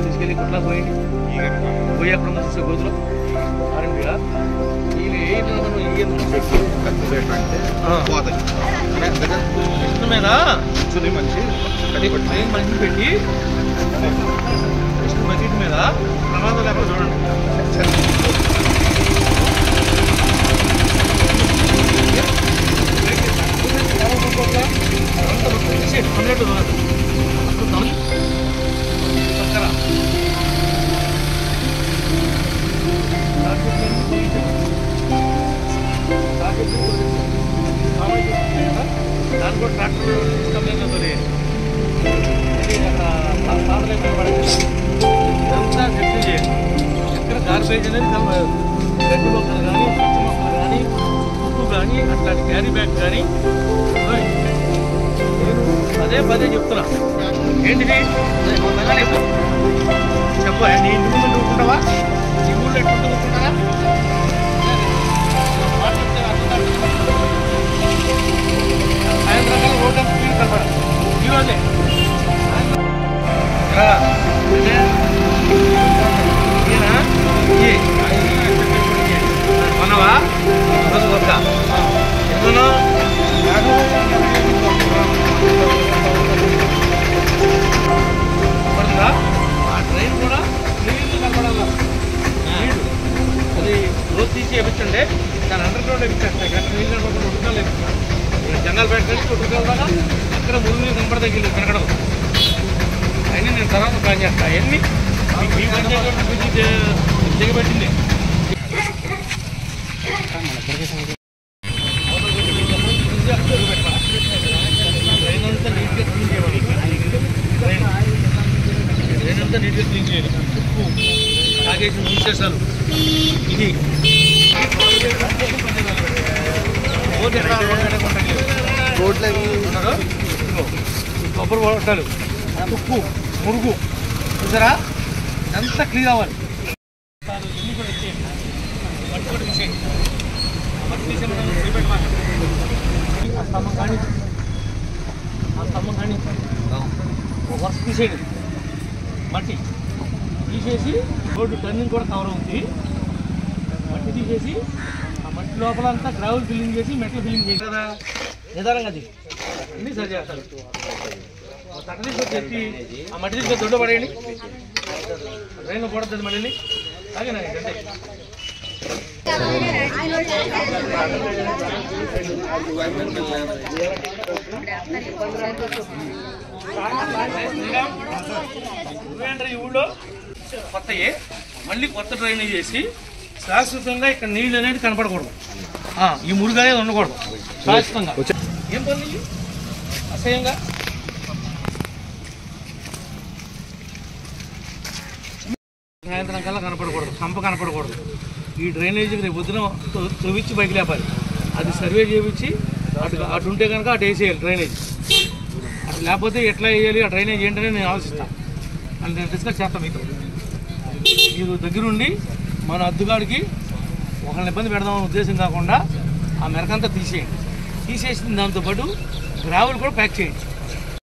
తీసుకెళ్ళి కుట్లా పోయింది పోయి అక్కడ చూసే గోతులో ఆరంభిగా మీద మనిషిని పెట్టి మసీదు మీద ప్రమాదం లేకపోతే చూడండి. అన్నట్టు దాని కూడా ట్రాక్టర్ తీసుకెళ్ళలేదు ఇదంతా చెట్టు చేయండి. ఎక్కడ గార్బేజ్ అనేది గడ్డి మొక్కలు కానీ పచ్చి మొక్కలు కానీ ఉప్పు కానీ అట్లాంటి క్యారీ బ్యాగ్ కానీ నేను పదే చెప్తున్నా. ఏంటిది చెప్ప నీ ఇంటి ముందు నువ్వుకుంటావా? నీ ఊళ్ళో ఎట్టు నువ్వుకుంటారా? సాయంత్రం రోడ్డు స్పీడ్ కనపడాలి ఈరోజే మనవా కొత్త ఎన్నో పడుతుందా? ఆ ట్రైన్ కూడా క్లీన్గా కనపడాలి. అది రోజు తీసి వేయించండి, దాని అండర్ గ్రౌండ్ వేయించేస్తాయి. కానీ నీళ్ళు కనపడకుండా ఉట్టుకాలు వేపిస్తాను. జనాలు పెట్టడానికి ఉట్టుకాలుగా అక్కడ ముందు కనపడదగిలి కనకడదు. అయినా నేను తర్వాత ప్లాన్ చేస్తాను. అవన్నీ ఈ పంచాయతీ దిగబెట్టింది. ట్రైన్ అంతా నీట్గా క్లీన్ చేయాలి. ట్రైన్ అంతా నీట్గా క్లీన్ చేయాలి. ఉప్పు తాగేసి ఉంచేసాను. ఇది రోడ్లు కొబ్బరి పట్టాలు, ఉప్పు, మురుగు చూసారా అంతా క్లీన్ అవ్వాలి. ఎన్ని కూడా ఇచ్చేయండి, మట్టి కూడా తీసేయండి. మట్టి తీసే ఆ స్తంభం కానీ వర్క్ తీసేయండి. మట్టి తీసేసి రోడ్డు టర్నింగ్ కూడా కవర్ అవుతుంది. మట్టి తీసేసి ఆ మట్టి లోపల అంతా గ్రావెల్ ఫిల్లింగ్ చేసి మెట్లు ఫిల్లింగ్ చేసి కదా నిదానంగా అది అన్నీ సరి చేస్తారు. తట్ట తీసుకొచ్చి ఎత్తి ఆ మట్టి తీసుకొని దొడ్డు పడేయండి. ట్రైన్లో పడుతుంది మళ్ళీ అలాగేనా అంటే ఈ ఊళ్ళో కొత్తయే మళ్ళీ కొత్త డ్రైనేజ్ చేసి శాశ్వతంగా ఇక్కడ నీళ్ళు అనేది కనపడకూడదు. ఈ మురుగు అనేది ఉండకూడదు శాశ్వతంగా. ఏం పని అసహ్యంగా సాయంత్రం కల్లా కనపడకూడదు, కంప కనపడకూడదు. ఈ డ్రైనేజీకి రేపు పొద్దున త్రవిచ్చి బయటకు లేపాలి. అది సర్వే చేయించి అటు ఉంటే కనుక అటు వేసేయాలి డ్రైనేజ్. అటు లేకపోతే ఎట్లా వేయాలి ఆ డ్రైనేజ్ ఏంటనే నేను ఆలోచిస్తాను. అని నేను డిస్కస్ చేస్తాను మీతో. మీరు దగ్గరుండి మన అద్దుగాడికి ఒకళ్ళని ఇబ్బంది పెడదామనే ఉద్దేశం కాకుండా ఆ మెరకంతా తీసేయండి. తీసేసిన దాంతోపాటు గ్రావెల్ కూడా ప్యాక్ చేయండి.